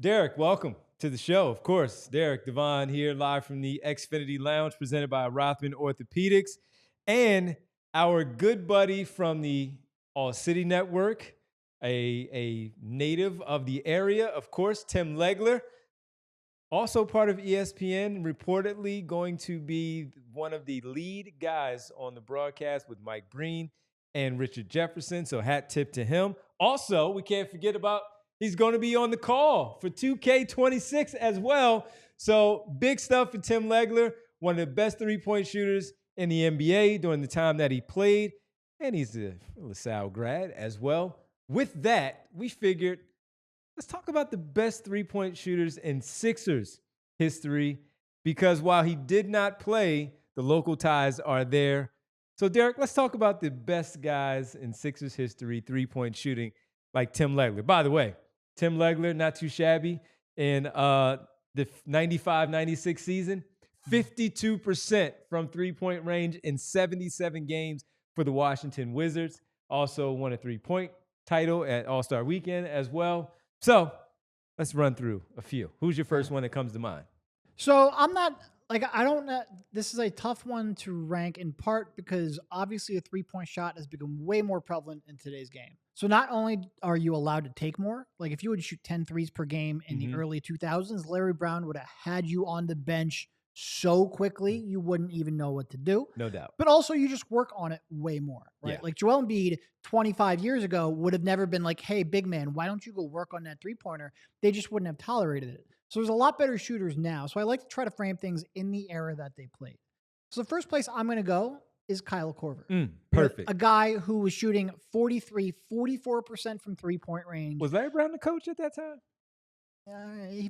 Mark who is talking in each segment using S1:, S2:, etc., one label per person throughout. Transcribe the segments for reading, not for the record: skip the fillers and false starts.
S1: Derek, welcome to the show. Of course, Derek, Devon here, live from the Xfinity Lounge, presented by Rothman Orthopedics, and our good buddy from the All City Network, a native of the area, of course, Tim Legler, also part of ESPN, reportedly going to be one of the lead guys on the broadcast with Mike Breen and Richard Jefferson. So hat tip to him. Also, we can't forget about he's going to be on the call for 2K26 as well. So big stuff for Tim Legler, one of the best three-point shooters in the NBA during the time that he played. And he's a LaSalle grad as well. With that, we figured, let's talk about the best three-point shooters in Sixers history, because while he did not play, the local ties are there. So, Derek, let's talk about the best guys in Sixers history, three-point shooting, like Tim Legler. By the way, Tim Legler, not too shabby, in the 95-96 season, 52% from three-point range in 77 games for the Washington Wizards. Also won a three-point title at All-Star Weekend as well. So let's run through a few. Who's your first one that comes to mind?
S2: So I'm not I don't know. This is a tough one to rank, in part because obviously a three-point shot has become way more prevalent in today's game. So not only are you allowed to take more, like if you would shoot 10 threes per game in the early 2000s, Larry Brown would have had you on the bench so quickly you wouldn't even know what to do.
S1: No doubt.
S2: But also you just work on it way more, right?
S1: Yeah.
S2: Like Joel Embiid 25 years ago would have never been like, hey, big man, why don't you go work on that three-pointer? They just wouldn't have tolerated it. So there's a lot better shooters now. So I like to try to frame things in the era that they played. So the first place I'm going to go is Kyle Korver.
S1: Perfect.
S2: A guy who was shooting 43, 44% from three-point range.
S1: Was Larry Brown the coach at that time?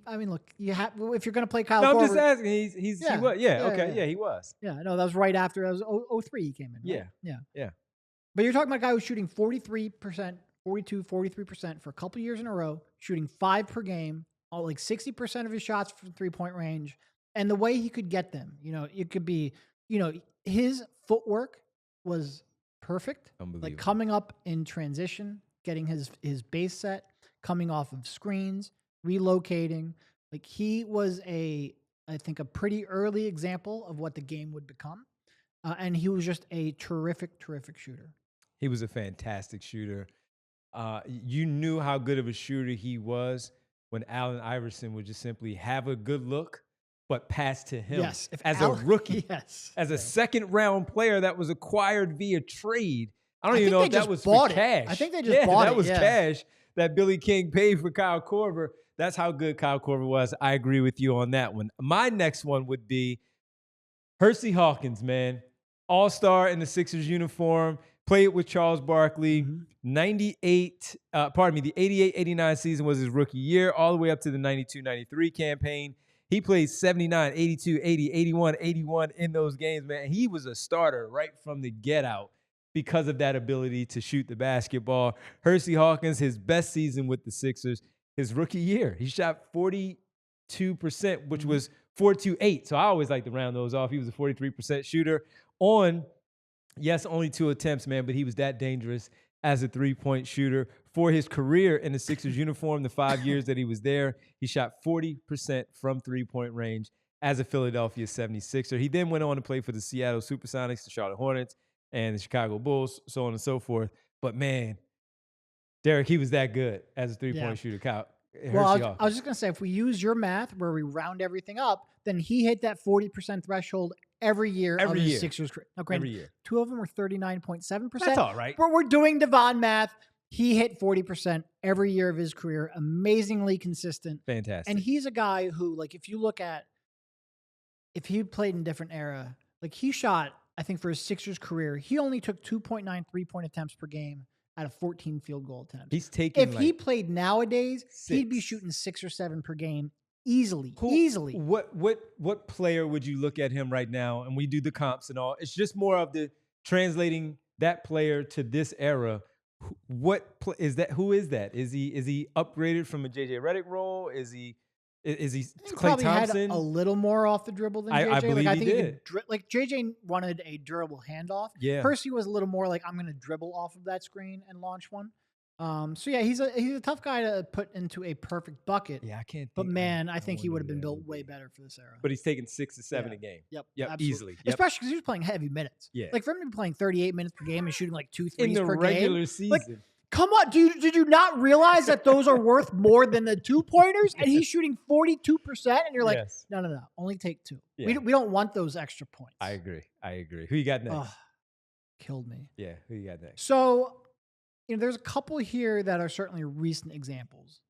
S2: I mean, look, if you're going to play Kyle
S1: No,
S2: Korver.
S1: I'm just asking. He was. Yeah, he was.
S2: Yeah, no, that was right after. That was 03 he came in. Right?
S1: Yeah.
S2: But you're talking about a guy who's shooting 43%, 42, 43% for a couple years in a row, shooting 5 per game, like 60% of his shots from three-point range. And the way he could get them, it could be, his footwork was perfect.
S1: Unbelievable.
S2: Like coming up in transition, getting his base set, coming off of screens, relocating. Like he was I think a pretty early example of what the game would become. And he was just a terrific, terrific shooter.
S1: He was a fantastic shooter. You knew how good of a shooter he was when Allen Iverson would just simply have a good look, but pass to him a rookie, as a second-round player that was acquired via trade. I don't even know if that was for cash.
S2: I think they just bought it.
S1: That was cash that Billy King paid for Kyle Korver. That's how good Kyle Korver was. I agree with you on that one. My next one would be Hersey Hawkins, man. All-star in the Sixers uniform. Played with Charles Barkley. The 88-89 season was his rookie year, all the way up to the 92-93 campaign. He played 79, 82, 80, 81, 81 in those games, man. He was a starter right from the get-out because of that ability to shoot the basketball. Hersey Hawkins, his best season with the Sixers, his rookie year. He shot 42%, which was 4.28. So I always like to round those off. He was a 43% shooter on, yes, only 2 attempts, man, but he was that dangerous as a three-point shooter. For his career in the Sixers uniform, the 5 years that he was there, he shot 40% from three-point range as a Philadelphia 76er. He then went on to play for the Seattle Supersonics, the Charlotte Hornets, and the Chicago Bulls, so on and so forth. But, man, Derek, he was that good as a three-point shooter. Kyle,
S2: well, I was just going to say, if we use your math where we round everything up, then he hit that 40% threshold every year of his Sixers career. Now, granted,
S1: every year.
S2: 2 of them were 39.7%.
S1: That's all right.
S2: But we're doing Devon math. He hit 40% every year of his career. Amazingly consistent.
S1: Fantastic.
S2: And he's a guy who, like, if he played in a different era, like he shot, I think for his Sixers career, he only took 2.9 three-point attempts per game out of 14 field goal attempts.
S1: He's taking
S2: If he played nowadays, he'd be shooting 6 or 7 per game easily. Easily.
S1: What player would you look at him right now? And we do the comps and all. It's just more of the translating that player to this era. Who is that? Is he upgraded from a JJ Redick role? Is he Klay Thompson?
S2: Had a little more off the dribble than JJ.
S1: I believe he did.
S2: JJ wanted a durable handoff.
S1: Yeah.
S2: Hersey was a little more like, I'm going to dribble off of that screen and launch one. So yeah, he's a tough guy to put into a perfect bucket.
S1: Yeah, I can't
S2: But
S1: think.
S2: man, I
S1: don't
S2: think he
S1: wonder
S2: would have
S1: who
S2: been
S1: that
S2: built
S1: would
S2: way
S1: be.
S2: better for this era.
S1: But he's taking 6 to 7
S2: Yeah.
S1: a game.
S2: Yep.
S1: Yep,
S2: Absolutely.
S1: easily. Yep.
S2: Especially because he was playing heavy minutes.
S1: Yeah.
S2: Like for him to be playing 38 minutes per game and shooting like 2
S1: In
S2: threes
S1: the
S2: per
S1: regular
S2: game. Like,
S1: season.
S2: come on, did you not realize that those are worth more than the 2-pointers? And he's shooting 42%, and you're like,
S1: Yes.
S2: no, only take 2.
S1: Yeah.
S2: We don't want those extra points.
S1: I agree. Who you got next?
S2: Ugh, killed me.
S1: Yeah, who you got next?
S2: So, there's a couple here that are certainly recent examples.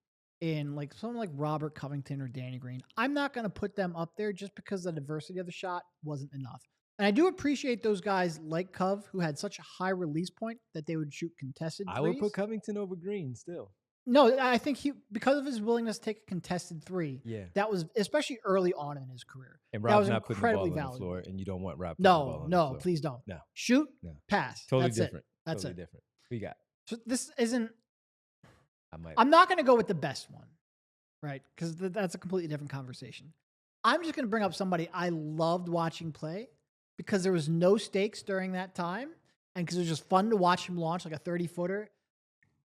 S2: In like someone like Robert Covington or Danny Green. I'm not going to put them up there just because the diversity of the shot wasn't enough. And I do appreciate those guys like Cov who had such a high release point that they would shoot contested threes.
S1: I would put Covington over Green still.
S2: No, I think he, because of his willingness to take a contested three,
S1: Yeah.
S2: that was especially early on in his career.
S1: And
S2: that
S1: Rob's
S2: was
S1: not putting the ball
S2: incredibly
S1: on the
S2: valuable.
S1: floor, and you don't want Rob putting the ball on the floor.
S2: Please don't.
S1: No.
S2: Shoot,
S1: No.
S2: pass.
S1: Totally
S2: That's
S1: different.
S2: It. That's
S1: totally different. Who you got?
S2: So this isn't.
S1: I might.
S2: I'm not going to go with the best one, right? Because that's a completely different conversation. I'm just going to bring up somebody I loved watching play because there was no stakes during that time, and because it was just fun to watch him launch like a 30-footer.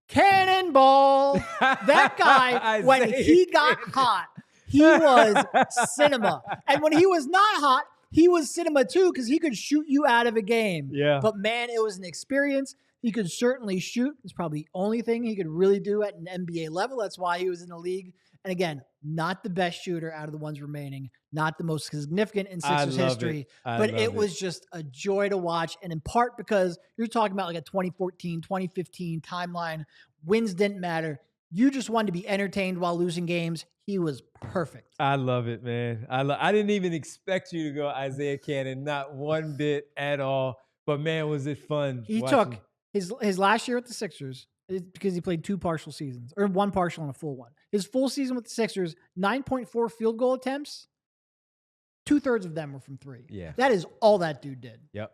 S2: Cannonball! That guy, when he got hot, he was cinema. And when he was not hot, he was cinema too because he could shoot you out of a game.
S1: Yeah.
S2: But man, it was an experience. He could certainly shoot. It's probably the only thing he could really do at an NBA level. That's why he was in the league. And again, not the best shooter out of the ones remaining, not the most significant in Sixers history, but it was just a joy to watch. And in part because you're talking about like a 2014, 2015 timeline, wins didn't matter. You just wanted to be entertained while losing games. He was perfect.
S1: I love it, man. I didn't even expect you to go Isaiah Cannon, not one bit at all. But man, was it fun.
S2: He took his last year with the Sixers, because he played 2 partial seasons, or 1 partial and a full one. His full season with the Sixers, 9.4 field goal attempts, 2/3 of them were from 3.
S1: Yeah.
S2: That is all that dude did.
S1: Yep.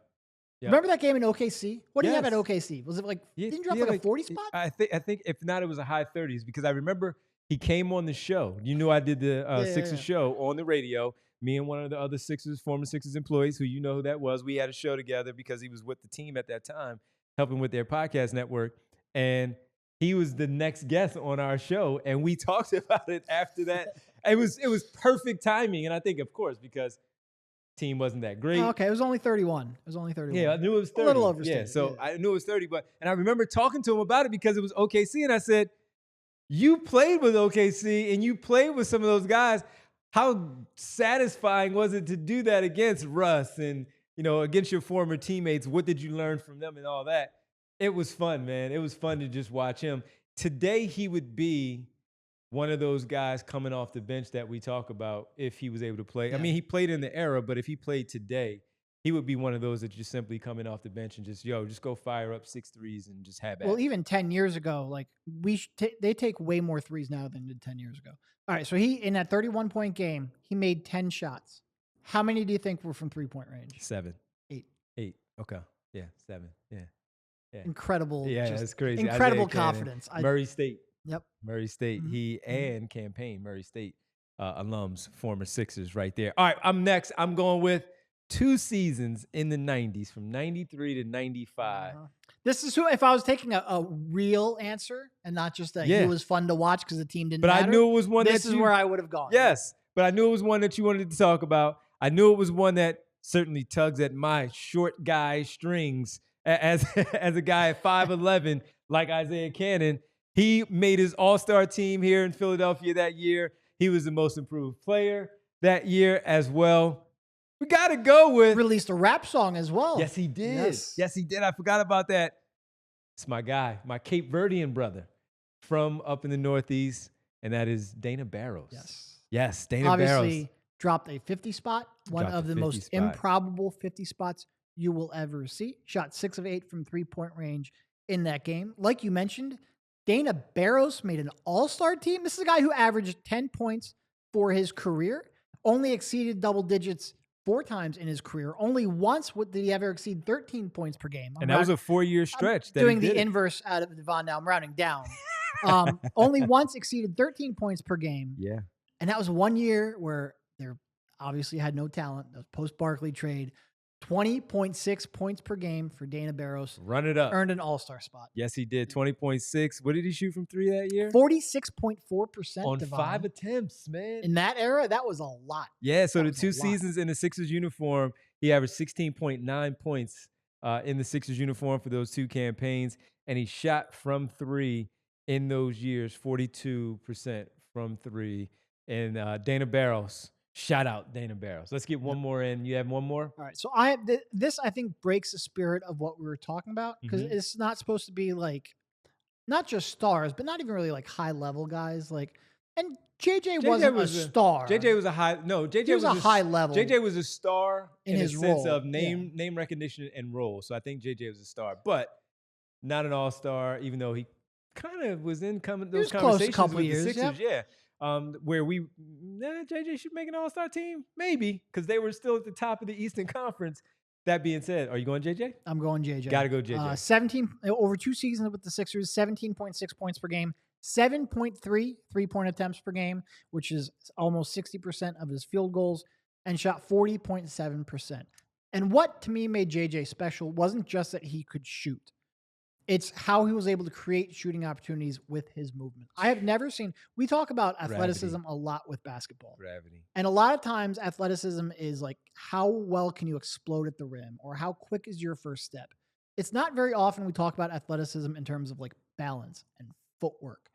S2: Remember that game in OKC? What did he have at
S1: Yes.
S2: OKC? Was it like,
S1: Yeah,
S2: didn't he drop
S1: he had
S2: like a 40 spot?
S1: I think if not, it was a high 30s because I remember he came on the show. You knew I did the Sixers show on the radio. Me and one of the other former Sixers employees, who you know who that was, we had a show together because he was with the team at that time, helping with their podcast network. And he was the next guest on our show, and we talked about it after that. It was perfect timing, and I think, of course, because team wasn't that great.
S2: Oh, okay, it was only 31.
S1: Yeah, I knew it was 30.
S2: A little overstated.
S1: Yeah, so I knew it was 30, and I remember talking to him about it because it was OKC, and I said, you played with OKC, and you played with some of those guys. How satisfying was it to do that against Russ and, against your former teammates? What did you learn from them and all that? It was fun, man. It was fun to just watch him. Today, he would be one of those guys coming off the bench that we talk about if he was able to play. Yeah. I mean, he played in the era, but if he played today, he would be one of those that just simply coming off the bench and just go fire up 6 threes and just have at it.
S2: Well, even 10 years ago, like they take way more threes now than did 10 years ago. All right, so he, in that 31-point game, he made 10 shots. How many do you think were from 3-point range?
S1: 7.
S2: 8.
S1: 8. Okay. Yeah, 7. Yeah.
S2: Incredible.
S1: Yeah, it's crazy.
S2: Incredible confidence.
S1: Murray State.
S2: Yep.
S1: Murray State. Mm-hmm. He and Campaign, Murray State alums, former Sixers right there. All right, I'm next. I'm going with 2 seasons in the 90s, from 93 to 95.
S2: This is who, if I was taking a real answer and not just that he was fun to watch because the team didn't matter.
S1: I knew it was one
S2: this is where I would have gone.
S1: Yes, but I knew it was one that you wanted to talk about. I knew it was one that certainly tugs at my short guy strings as a guy at 5'11", like Isaiah Cannon. He made his all-star team here in Philadelphia that year. He was the most improved player that year as well. We got to go with...
S2: Released a rap song as well.
S1: Yes, he did. Yes, he did. I forgot about that. It's my guy, my Cape Verdean brother from up in the Northeast, and that is Dana Barros. Yes, Dana Barros.
S2: Obviously, dropped a 50 spot, one of the most improbable 50 spots you will ever see. Shot 6 of 8 from 3-point range in that game. Like you mentioned, Dana Barros made an all-star team. This is a guy who averaged 10 points for his career, only exceeded double digits 4 times in his career. Only once did he ever exceed 13 points per game.
S1: And that was a 4-year stretch.
S2: I'm doing the inverse out of Devon now. I'm rounding down. Only once exceeded 13 points per game.
S1: Yeah.
S2: And that was 1 year where they obviously had no talent. That was post-Barkley trade. 20.6 points per game for Dana Barros.
S1: Run it up.
S2: Earned an all-star spot.
S1: Yes, he did. 20.6. What did he shoot from three that year?
S2: 46.4%
S1: On
S2: Devon.
S1: 5 attempts, man.
S2: In that era, that was a lot.
S1: Yeah, so
S2: That
S1: the
S2: was a
S1: two
S2: lot.
S1: seasons in the Sixers uniform, he averaged 16.9 points in the Sixers uniform for those two campaigns, and he shot from three in those years, 42% from three. And Dana Barros, shout out Dana Barros. Let's get one more in. You have one more?
S2: All right. So this I think breaks the spirit of what we were talking about, because
S1: Mhm.
S2: it's not supposed to be like not just stars, but not even really like high level guys. Like, and JJ wasn't a star.
S1: JJ was a high. No, JJ
S2: He was a high level.
S1: JJ was a star
S2: in
S1: in
S2: his
S1: a sense
S2: role,
S1: of name recognition and role. So I think JJ was a star, but not an all star. Even though he kind of was in those
S2: was close a
S1: conversations
S2: couple
S1: with
S2: years,
S1: the Sixers. Yeah, where JJ should make an all star team, maybe, because they were still at the top of the Eastern Conference. That being said, are you going JJ?
S2: I'm going JJ.
S1: Got to go JJ.
S2: 17 over 2 seasons with the Sixers, 17.6 points per game, 7.3 3-point attempts per game, which is almost 60% of his field goals, and shot 40.7%. And what to me made JJ special wasn't just that he could shoot. It's how he was able to create shooting opportunities with his movement. I have never seen, we talk about athleticism a lot with basketball.
S1: Gravity.
S2: And a lot of times athleticism is like, how well can you explode at the rim, or how quick is your first step? It's not very often we talk about athleticism in terms of like balance and footwork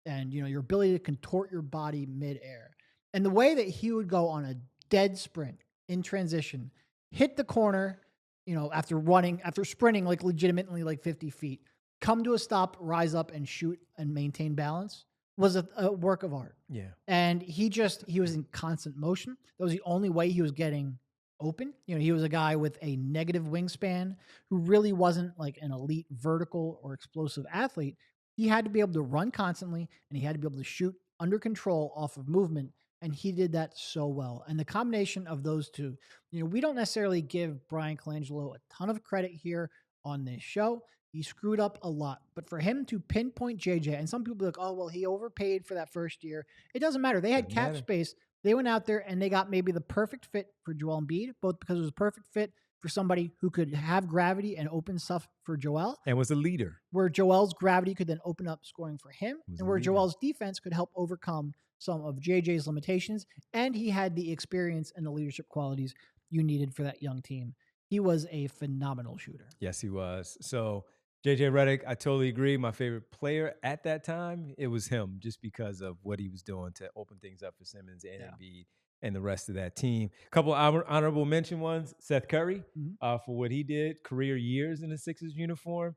S2: and, you know, your ability to contort your body midair. And the way that he would go on a dead sprint in transition, hit the corner, you know, after sprinting like legitimately like 50 feet, come to a stop, rise up and shoot and maintain balance was a work of art.
S1: Yeah.
S2: And he was in constant motion. That was the only way he was getting open. You know, he was a guy with a negative wingspan who really wasn't like an elite vertical or explosive athlete. He had to be able to run constantly, and he had to be able to shoot under control off of movement. And he did that so well. And the combination of those two, you know, we don't necessarily give Brian Colangelo a ton of credit here on this show. He screwed up a lot. But for him to pinpoint JJ, and some people are like, oh, well, he overpaid for that first year. It doesn't matter. They had cap space. They went out there and they got maybe the perfect fit for Joel Embiid, both because it was a perfect fit for somebody who could have gravity and open stuff for Joel.
S1: And was a leader.
S2: Where Joel's gravity could then open up scoring for him, and where Joel's defense could help overcome some of JJ's limitations, and he had the experience and the leadership qualities you needed for that young team. He was a phenomenal shooter.
S1: Yes, he was. So JJ Redick, I totally agree. My favorite player at that time, it was him, just because of what he was doing to open things up for Simmons and Embiid and the rest of that team. A couple of honorable mention ones: Seth Curry for what he did, career years in the Sixers uniform.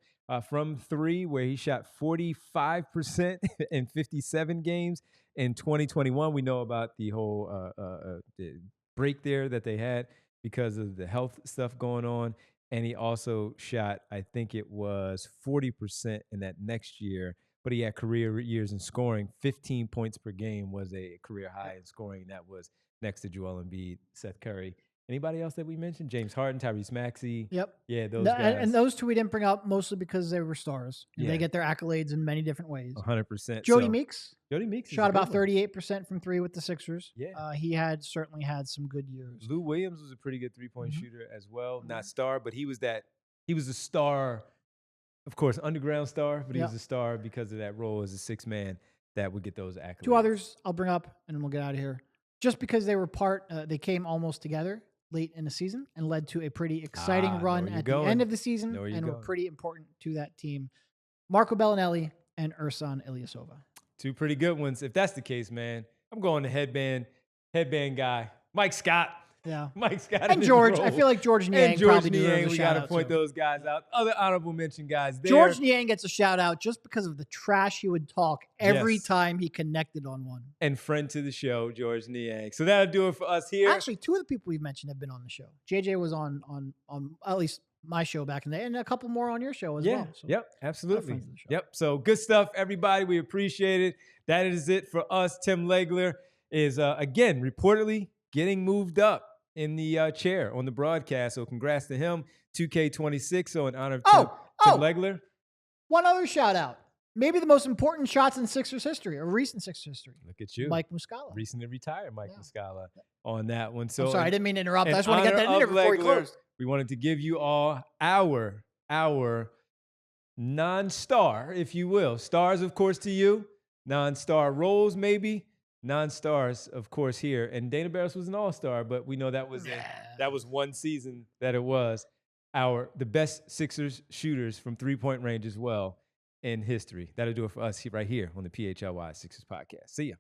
S1: From three, where he shot 45% in 57 games. In 2021, we know about the whole the break there that they had because of the health stuff going on. And he also shot, I think it was 40% in that next year, but he had career years in scoring. 15 points per game was a career high in scoring. That was next to Joel Embiid, Seth Curry. Anybody else that we mentioned? James Harden, Tyrese Maxey.
S2: Yep.
S1: Yeah, those guys.
S2: And those two we didn't bring up mostly because they were stars. They get their accolades in many different ways.
S1: 100%.
S2: Jody Meeks.
S1: Jody Meeks
S2: shot about 38% from three with the Sixers.
S1: Yeah.
S2: He certainly had some good years.
S1: Lou Williams was a pretty good three-point shooter as well. Not star, but he was a star, of course, underground star, but he was a star because of that role as a sixth man that would get those accolades.
S2: Two others I'll bring up, and then we'll get out of here. Just because they were they came almost together late in the season and led to a pretty exciting run at the end of the season, and were pretty important to that team. Marco Bellinelli and Ersan Ilyasova.
S1: Two pretty good ones. If that's the case, man, I'm going to headband guy, Mike Scott.
S2: Yeah.
S1: Mike Scott.
S2: And George. I feel like George Niang probably deserves a shout out.
S1: We got to point those guys out. Other honorable mention guys there.
S2: George Niang gets a shout out just because of the trash he would talk every time he connected on one.
S1: And friend to the show, George Niang. So that'll do it for us here.
S2: Actually, two of the people we've mentioned have been on the show. JJ was on at least my show back in the day, and a couple more on your show as well. So
S1: yep, absolutely. Yep. So good stuff, everybody. We appreciate it. That is it for us. Tim Legler is, again, reportedly getting moved up in the chair on the broadcast. So congrats to him. 2K26. So in honor of Tim Legler.
S2: One other shout out. maybe the most important shots in Sixers history or recent Sixers history.
S1: Look at you.
S2: Mike Muscala.
S1: Recently retired Mike Muscala on that one. So
S2: I'm sorry, I didn't mean to interrupt. I
S1: in
S2: just want to get that in
S1: honor
S2: there
S1: of
S2: before we
S1: Legler,
S2: close.
S1: we wanted to give you all our non-star, if you will. Stars, of course, to you. Non-star roles, maybe. Non-stars, of course, here. And Dana Barros was an all-star, but we know that was one season that it was. The best Sixers shooters from three-point range as well in history. That'll do it for us right here on the PHLY Sixers podcast. See ya.